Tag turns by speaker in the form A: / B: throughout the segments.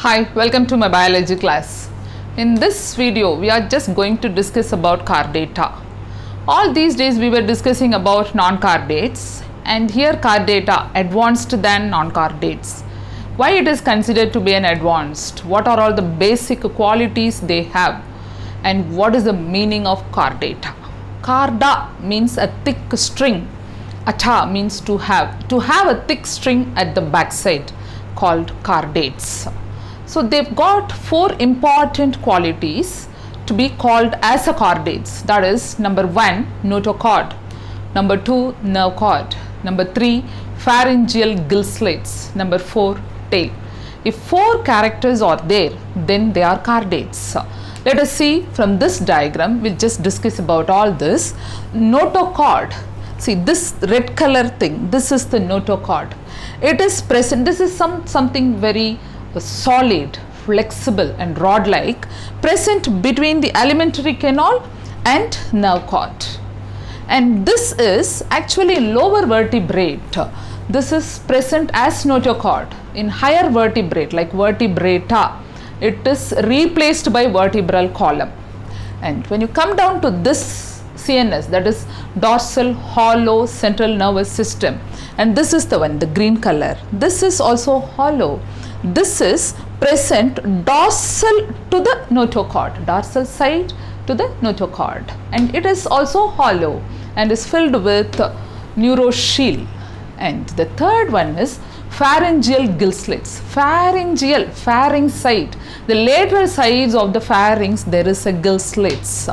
A: Hi, welcome to my biology class. In this video, we are just going to discuss about chordata. All these days we were discussing about non-chordates, and here chordata advanced than non-chordates. Why it is considered to be an advanced? What are all the basic qualities they have? And what is the meaning of chordata? Chorda means a thick string. Ata means to have. To have a thick string at the backside called chordates. So they've got four important qualities to be called as a chordates. That is, number one, notochord, number two, nerve chord, number three, pharyngeal gill slits, number four, tail. If four characters are there, then they are chordates. Let us see from this diagram. We'll just discuss about all this. Notochord. See this red color thing. This is the notochord. It is present. This is something very solid, flexible and rod-like, present between the alimentary canal and nerve cord. And this is actually lower vertebrate. This is present as notochord. In higher vertebrate like vertebrata, it is replaced by vertebral column. And when you come down to this CNS, that is dorsal hollow central nervous system, and this is the one, the green color. This is also hollow. This is present dorsal to the notochord, dorsal side to the notochord, and it is also hollow and is filled with neuroshield. And the third one is pharyngeal gill slits. Pharyngeal, pharynx side, the lateral sides of the pharynx, there is a gill slits.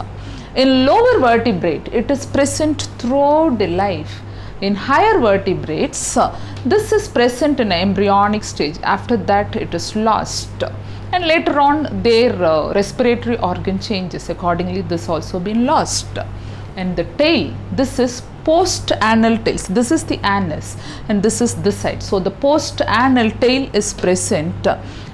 A: In lower vertebrate, it is present throughout the life. In higher vertebrates, this is present in embryonic stage. After that, it is lost, and later on their respiratory organ changes. Accordingly, this also been lost. And the tail, this is post-anal tails. This is the anus, and this is this side. So the post-anal tail is present.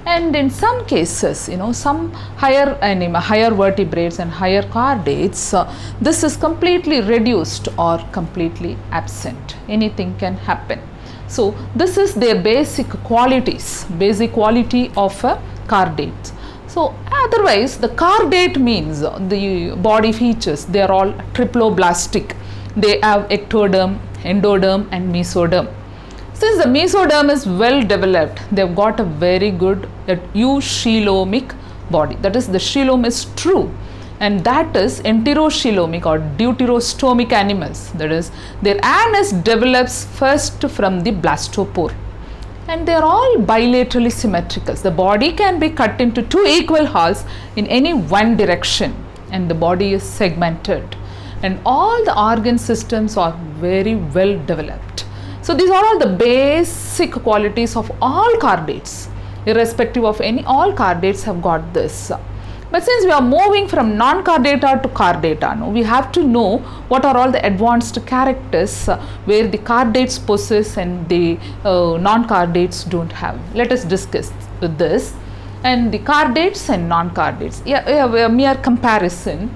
A: And in some cases, some higher vertebrates and higher chordates, this is completely reduced or completely absent. Anything can happen. So this is their basic qualities, basic quality of a chordate. So otherwise, the chordate means the body features, they are all triploblastic. They have ectoderm, endoderm and mesoderm. Since the mesoderm is well developed, they have got a very good eucoelomic body. That is, the coelom is true, and that is enterocoelomic or deuterostomic animals. That is, their anus develops first from the blastopore, and they are all bilaterally symmetrical. The body can be cut into two equal halves in any one direction, and the body is segmented, and all the organ systems are very well developed. So these are all the basic qualities of all chordates. Irrespective of any, all chordates have got this. But since we are moving from non-chordata to chordata, we have to know what are all the advanced characters where the chordates possess and the non-chordates don't have. Let us discuss this. And the chordates and non-chordates. A mere comparison.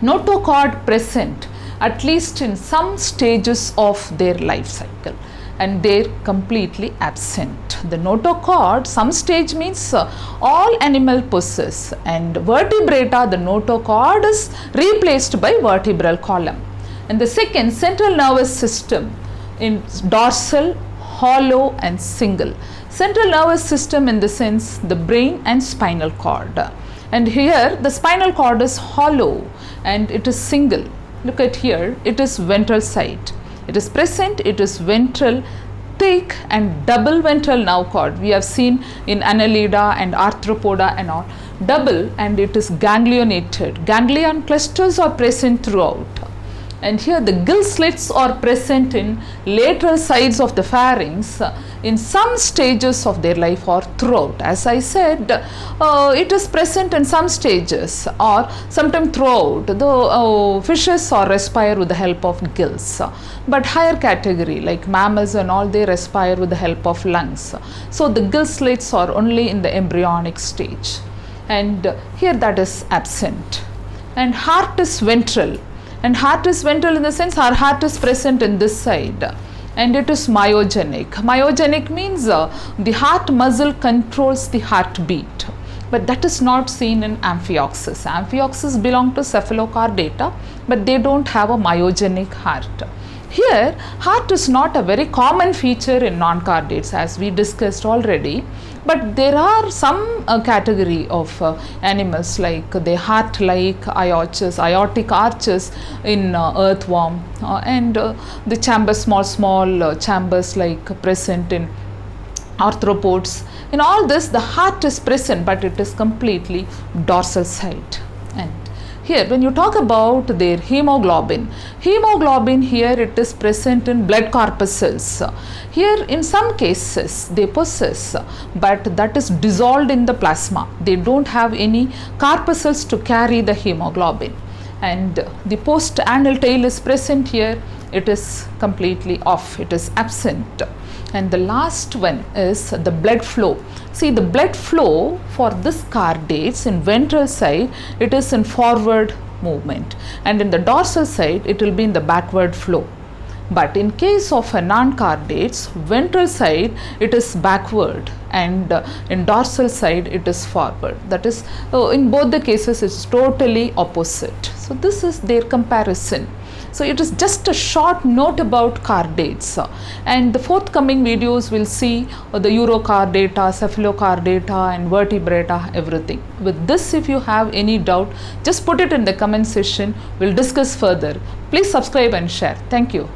A: Notochord present at least in some stages of their life cycle, and they're completely absent. The notochord, some stage means all animal possess, and vertebrata, the notochord is replaced by vertebral column. And the second, central nervous system in dorsal, hollow and single. Central nervous system in the sense the brain and spinal cord. And here the spinal cord is hollow and it is single. Look at here, it is ventral side. It is present, it is ventral, thick and double ventral nerve cord. We have seen in Annelida and Arthropoda and all. Double, and it is ganglionated. Ganglion clusters are present throughout. And here the gill slits are present in lateral sides of the pharynx in some stages of their life or throughout. As I said, it is present in some stages or sometimes throughout. The fishes or respire with the help of gills. But higher category like mammals and all, they respire with the help of lungs. So the gill slits are only in the embryonic stage. And here that is absent. And heart is ventral. And heart is ventral in the sense our heart is present in this side. and it is myogenic. Myogenic means the heart muscle controls the heartbeat, but that is not seen in Amphioxus. Amphioxus belong to Cephalochordata, but they don't have a myogenic heart. Here, heart is not a very common feature in non-chordates, as we discussed already, but there are some category of animals like the heart-like aortic arches in earthworm, and the chambers, small chambers like present in arthropods. In all this, the heart is present, but it is completely dorsal side. And here, when you talk about their hemoglobin here it is present in blood corpuscles. Here, in some cases, they possess, but that is dissolved in the plasma. They don't have any corpuscles to carry the hemoglobin. And the post-anal tail is present here. It is completely off. It is absent. And the last one is the blood flow. See, the blood flow for this chordates in ventral side, it is in forward movement, and in the dorsal side it will be in the backward flow. But in case of a non-chordates, ventral side it is backward, and in dorsal side it is forward. That is, in both the cases it's totally opposite. So this is their comparison. So it is just a short note about chordates, and the forthcoming videos will see the urochordata, cephalochordata and vertebrata, everything. With this, if you have any doubt, just put it in the comment section. We'll discuss further. Please subscribe and share. Thank you.